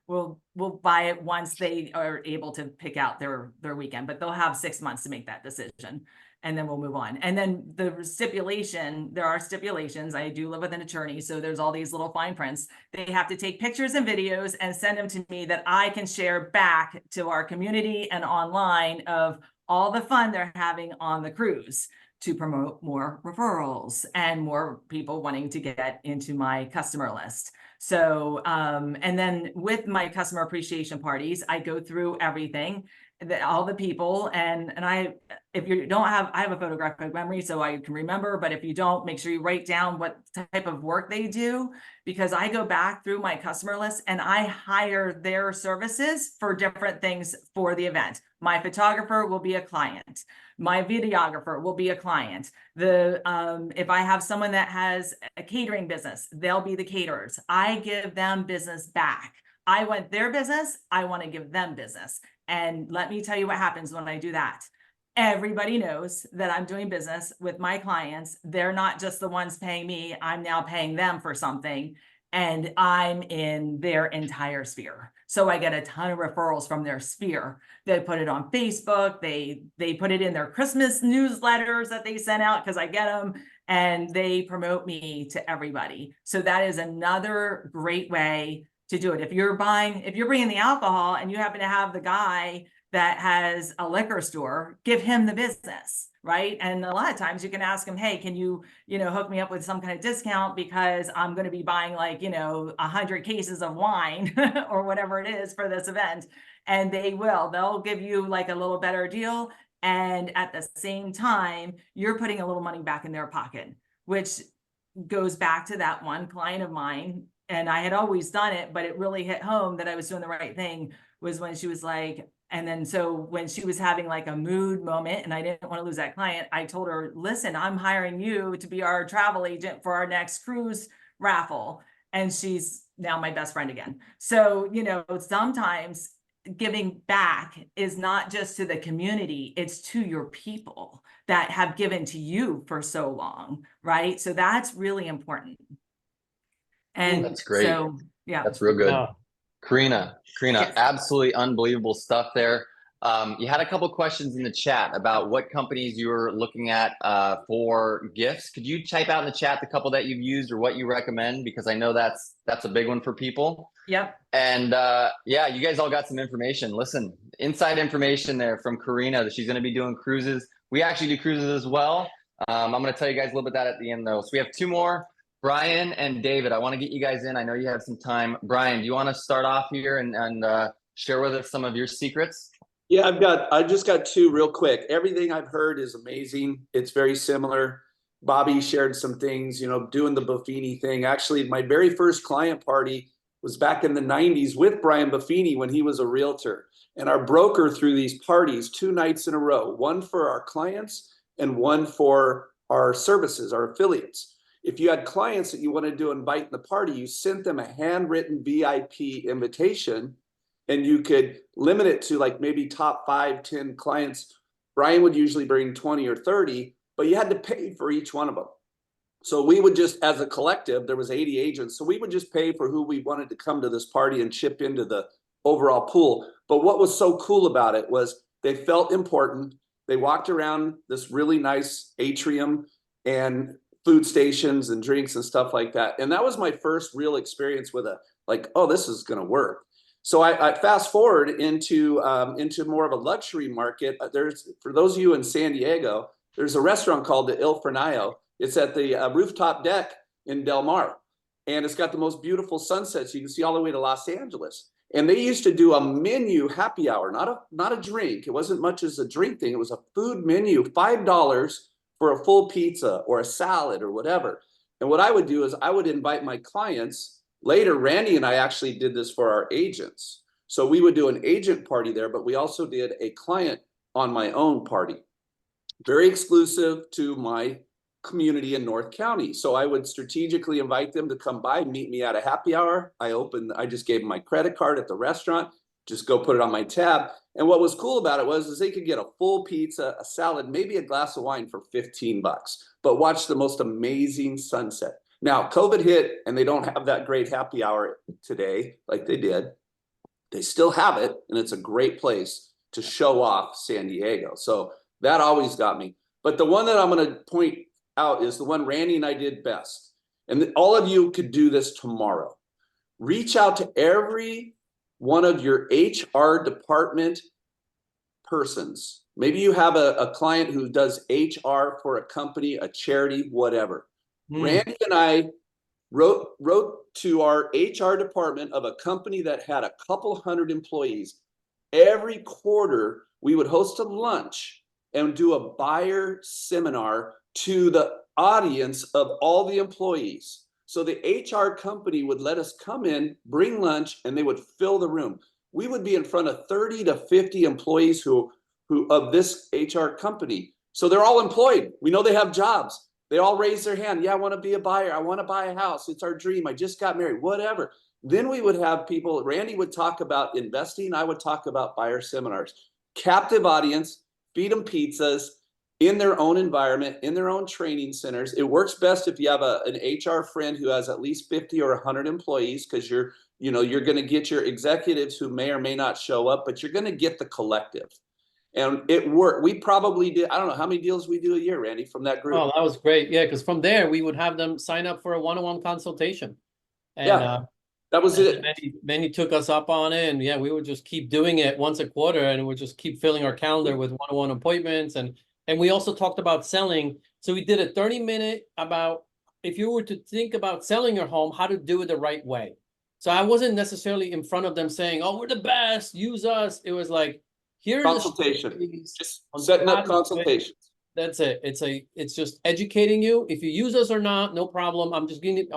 We'll buy it once they are able to pick out their weekend, but they'll have 6 months to make that decision. And then we'll move on. And then there are stipulations. I do live with an attorney, so there's all these little fine prints. They have to take pictures and videos and send them to me that I can share back to our community and online of all the fun they're having on the cruise, to promote more referrals and more people wanting to get into my customer list. So, and then with my customer appreciation parties, I go through everything, all the people, and I have a photographic memory, so I can remember, but if you don't, make sure you write down what type of work they do, because I go back through my customer list and I hire their services for different things for the event. My photographer will be a client. My videographer will be a client. If I have someone that has a catering business, they'll be the caterers. I give them business back. I want their business. I want to give them business. And let me tell you what happens when I do that. Everybody knows that I'm doing business with my clients. They're not just the ones paying me. I'm now paying them for something, and I'm in their entire sphere. So I get a ton of referrals from their sphere. They put it on Facebook. They put it in their Christmas newsletters that they send out, because I get them, and they promote me to everybody. So that is another great way to do it. If you're bringing the alcohol and you happen to have the guy that has a liquor store, give him the business, right? And a lot of times you can ask him, hey, can you hook me up with some kind of discount, because I'm going to be buying 100 cases of wine or whatever it is for this event. And they'll give you like a little better deal. And at the same time, you're putting a little money back in their pocket, which goes back to that one client of mine. And I had always done it, but it really hit home that I was doing the right thing, was when she was like, and then so when she was having like a mood moment and I didn't want to lose that client, I told her, listen, I'm hiring you to be our travel agent for our next cruise raffle. And she's now my best friend again. So, sometimes giving back is not just to the community, it's to your people that have given to you for so long, right? So that's really important. And that's great. So, yeah, that's real good. Yeah. Karina, Yes. absolutely unbelievable stuff there. You had a couple questions in the chat about what companies you were looking at for gifts. Could you type out in the chat the couple that you've used or what you recommend? Because I know that's a big one for people. Yep. And yeah, you guys all got some information. Listen, inside information there from Karina that she's going to be doing cruises. We actually do cruises as well. I'm going to tell you guys a little bit that at the end though. So we have 2 more. Brian and David, I want to get you guys in. I know you have some time. Brian, do you want to start off here and share with us some of your secrets? Yeah, I just got 2 real quick. Everything I've heard is amazing. It's very similar. Bobby shared some things, doing the Buffini thing. Actually, my very first client party was back in the 90s with Brian Buffini when he was a realtor. And our broker threw these parties 2 nights in a row, one for our clients and one for our services, our affiliates. if you had clients that you wanted to invite in the party, you sent them a handwritten VIP invitation, and you could limit it to like maybe top 5, 10 clients. Brian would usually bring 20 or 30, but you had to pay for each one of them. So we would just, as a collective, there was 80 agents. So we would just pay for who we wanted to come to this party and chip into the overall pool. But what was so cool about it was they felt important. They walked around this really nice atrium and food stations and drinks and stuff like that. And that was my first real experience with like, oh, this is going to work. So I fast forward into more of a luxury market. There's, for those of you in San Diego, there's a restaurant called the Il Fornaio. It's at the rooftop deck in Del Mar, and it's got the most beautiful sunsets. You can see all the way to Los Angeles. And they used to do a menu happy hour, not a drink. It wasn't much as a drink thing. It was a food menu, $5 for a full pizza or a salad or whatever. And what I would do is I would invite my clients. Later, Randy and I actually did this for our agents. So we would do an agent party there, but we also did a client on my own party. Very exclusive to my community in North County. So I would strategically invite them to come by, meet me at a happy hour. I just gave them my credit card at the restaurant, just go put it on my tab. And what was cool about it was they could get a full pizza, a salad, maybe a glass of wine for $15, but watch the most amazing sunset. Now, COVID hit and they don't have that great happy hour today like they did. They still have it, and it's a great place to show off San Diego. So that always got me. But the one that I'm going to point out is the one Randy and I did best. And all of you could do this tomorrow. Reach out to every one of your HR department persons. Maybe you have a client who does HR for a company, a charity, whatever. Randy and I wrote to our HR department of a company that had a couple hundred employees. Every quarter, we would host a lunch and do a buyer seminar to the audience of all the employees. So the HR company would let us come in, bring lunch, and they would fill the room. We would be in front of 30 to 50 employees who of this HR company. So they're all employed. We know they have jobs. They all raise their hand. Yeah, I want to be a buyer. I want to buy a house. It's our dream. I just got married, whatever. Then we would have people, Randy would talk about investing. I would talk about buyer seminars. Captive audience, feed them pizzas, in their own environment, in their own training centers. It works best if you have an HR friend who has at least 50 or 100 employees, because you're going to get your executives who may or may not show up, but you're going to get the collective. And it worked. We probably did, I don't know how many deals we do a year, Randy, from that group. Oh, that was great. Yeah, because from there we would have them sign up for a one-on-one consultation. And yeah, that was it. Many took us up on it, and yeah, we would just keep doing it once a quarter, and we'd just keep filling our calendar with one-on-one appointments. And we also talked about selling. So we did a 30-minute about if you were to think about selling your home, how to do it the right way. So I wasn't necessarily in front of them saying, oh, we're the best, use us. It was like, here's consultation. Just setting up consultations. That's it. It's just educating you. If you use us or not, no problem. I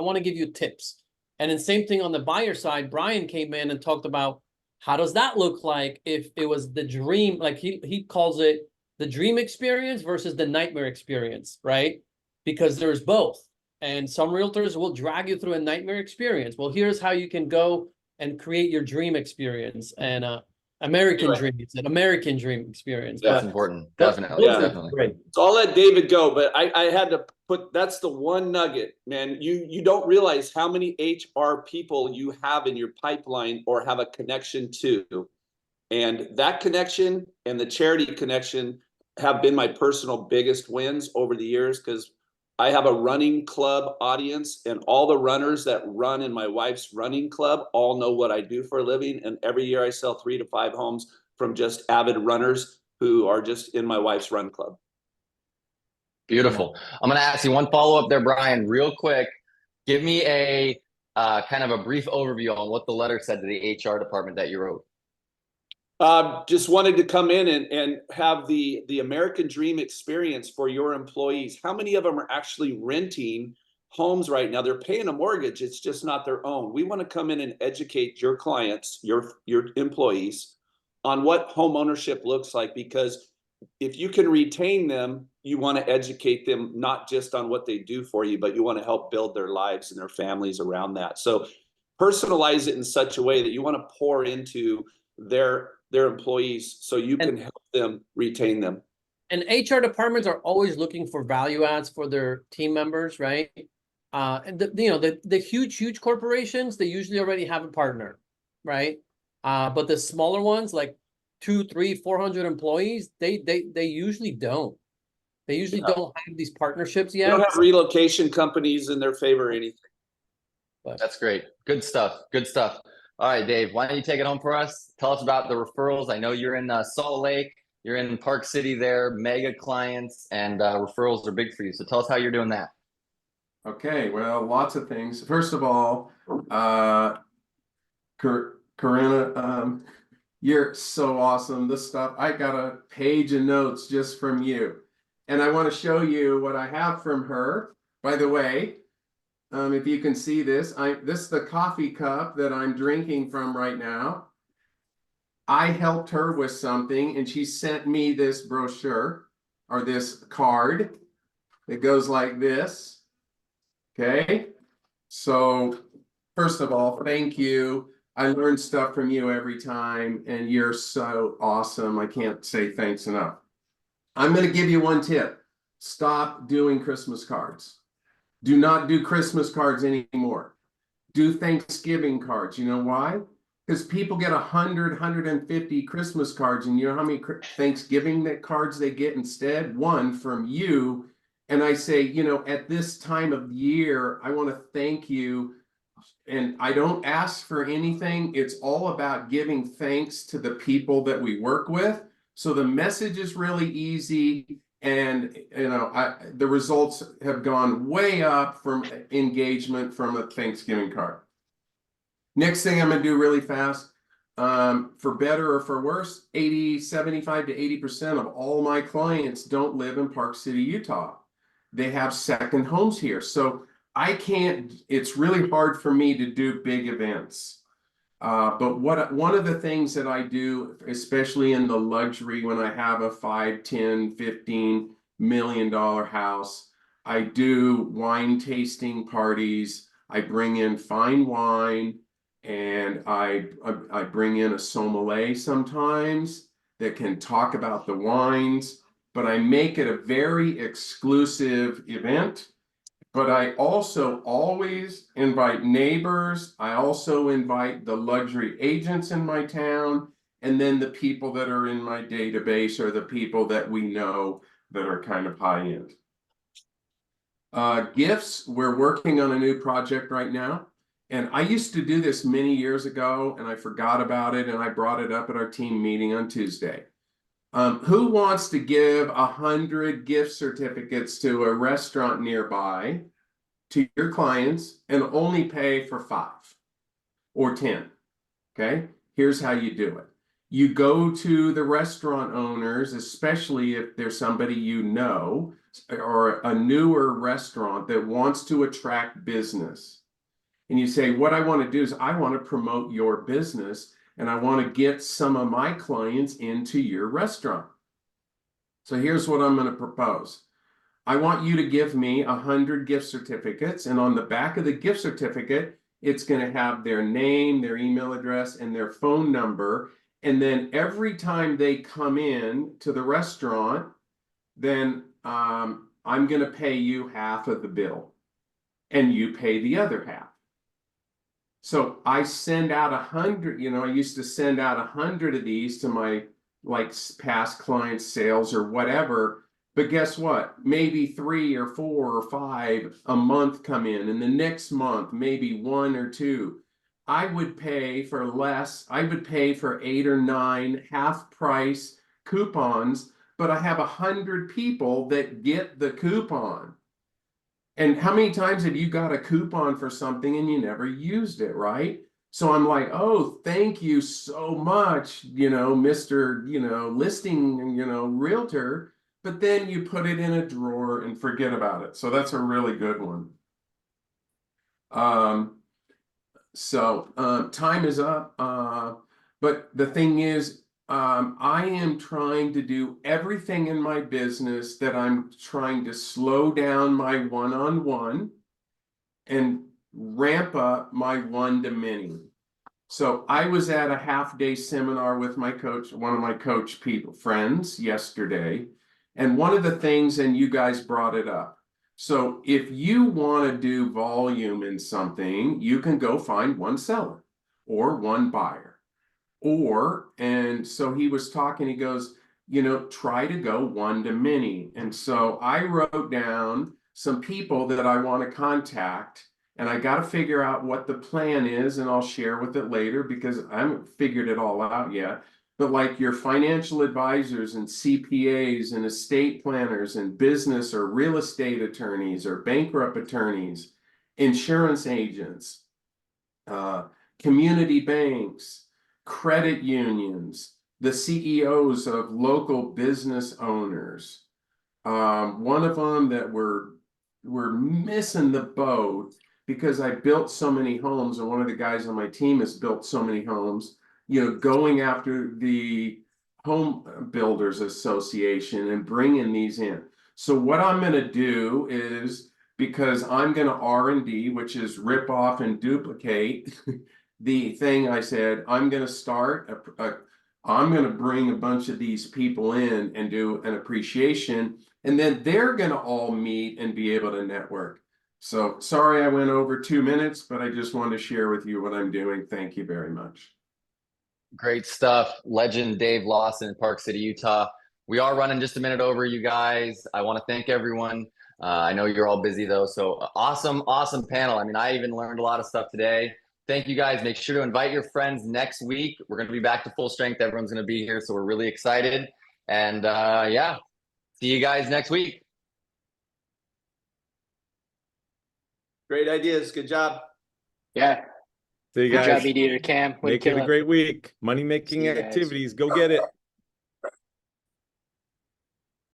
want to give you tips. And then same thing on the buyer side, Brian came in and talked about how does that look like if it was the dream, like he calls it, the dream experience versus the nightmare experience, right? Because there's both. And some realtors will drag you through a nightmare experience. Well, here's how you can go and create your dream experience. And American dream, it's an American dream experience. That's important. Definitely. Yeah. Definitely. Great. So I'll let David go, but I had to put, that's the one nugget, man. You don't realize how many HR people you have in your pipeline or have a connection to. And that connection and the charity connection have been my personal biggest wins over the years, because I have a running club audience, and all the runners that run in my wife's running club all know what I do for a living. And every year I sell 3 to 5 homes from just avid runners who are just in my wife's run club. Beautiful. I'm going to ask you one follow-up there, Brian, real quick. Give me a kind of a brief overview on what the letter said to the HR department that you wrote. Just wanted to come in and have the American dream experience for your employees. How many of them are actually renting homes right now? They're paying a mortgage. It's just not their own. We want to come in and educate your clients, your employees, on what home ownership looks like, because if you can retain them, you want to educate them not just on what they do for you, but you want to help build their lives and their families around that. So personalize it in such a way that you want to pour into their employees so you can help them retain them. And HR departments are always looking for value adds for their team members, right? And the huge corporations, they usually already have a partner, right? But the smaller ones, like 200, 300, 400 employees, they usually don't. They usually don't have these partnerships yet. They don't have relocation companies in their favor or anything. That's great. Good stuff. Good stuff. All right, Dave, why don't you take it home for us? Tell us about the referrals. I know you're in Salt Lake. You're in Park City there, mega clients, and referrals are big for you. So tell us how you're doing that. Okay, well, lots of things. First of all, Corinna, you're so awesome. This stuff, I got a page of notes just from you. And I want to show you what I have from her. By the way, if you can see this, this is the coffee cup that I'm drinking from right now. I helped her with something and she sent me this brochure or this card that goes like this. Okay, so first of all, thank you. I learn stuff from you every time and you're so awesome. I can't say thanks enough. I'm going to give you one tip. Stop doing Christmas cards. Do not do Christmas cards anymore. Do Thanksgiving cards. You know why? Because people get 100, 150 Christmas cards, and you know how many Thanksgiving cards they get instead? One from you. And I say, you know, at this time of year, I want to thank you. And I don't ask for anything. It's all about giving thanks to the people that we work with. So the message is really easy. And, you know, the results have gone way up from engagement from a Thanksgiving card. Next thing I'm going to do really fast, for better or for worse, 75 to 80% of all my clients don't live in Park City, Utah. They have second homes here. So I can't, it's really hard for me to do big events. But one of the things that I do, especially in the luxury, when I have a 5, 10, 15 million dollar house, I do wine tasting parties. I bring in fine wine and I bring in a sommelier sometimes that can talk about the wines, but I make it a very exclusive event. But I also always invite neighbors. I also invite the luxury agents in my town, and then the people that are in my database or the people that we know that are kind of high end. Gifts, we're working on a new project right now. And I used to do this many years ago and I forgot about it and I brought it up at our team meeting on Tuesday. Who wants to give 100 gift certificates to a restaurant nearby to your clients and only pay for 5 or 10? Okay, here's how you do it. You go to the restaurant owners, especially if there's somebody you know or a newer restaurant that wants to attract business. And you say, what I want to do is I want to promote your business and I want to get some of my clients into your restaurant. So here's what I'm going to propose. I want you to give me 100 gift certificates, and on the back of the gift certificate, it's going to have their name, their email address, and their phone number. And then every time they come in to the restaurant, then I'm going to pay you half of the bill, and you pay the other half. So I send out 100, you know, I used to send out 100 of these to my like past clients, sales or whatever. But guess what? Maybe 3 or 4 or 5 a month come in, and the next month, maybe 1 or 2. I would pay for less. I would pay for 8 or 9 half price coupons, but I have 100 people that get the coupon. And how many times have you got a coupon for something and you never used it, right? So I'm like, oh, thank you so much, you know, Mr., you know, listing, you know, realtor. But then you put it in a drawer and forget about it. So that's a really good one. Time is up. But the thing is, I am trying to do everything in my business that I'm trying to slow down my one-on-one and ramp up my one-to-many. So I was at a half-day seminar with my coach, one of my coach people, friends yesterday. And one of the things, and you guys brought it up. So if you want to do volume in something, you can go find one seller or one buyer. And so he was talking, he goes, try to go one-to-many. And so I wrote down some people that I want to contact, and I got to figure out what the plan is, and I'll share with it later because I haven't figured it all out yet. But like your financial advisors and CPAs and estate planners and business or real estate attorneys or bankrupt attorneys, insurance agents, community banks, credit unions, the CEOs of local business owners. One of them that we're missing the boat because I built so many homes, and one of the guys on my team has built so many homes, going after the Home Builders Association and bringing these in. So what I'm going to do is, because I'm going to R&D, which is rip off and duplicate the thing I said, I'm going to start I'm going to bring a bunch of these people in and do an appreciation, and then they're going to all meet and be able to network. So sorry I went over 2 minutes, but I just wanted to share with you what I'm doing. Thank you very much. Great stuff. Legend Dave Lawson in Park City, Utah. We are running just a minute over, you guys. I want to thank everyone. I know you're all busy though. So awesome panel. I mean, I even learned a lot of stuff today. Thank you guys. Make sure to invite your friends next week. We're going to be back to full strength. Everyone's going to be here. So we're really excited. And yeah, see you guys next week. Great ideas. Good job. Yeah. See you Good guys. job, Mediator Cam. Way to Make it kill a great week. Money making See you guys. activities. Go get it.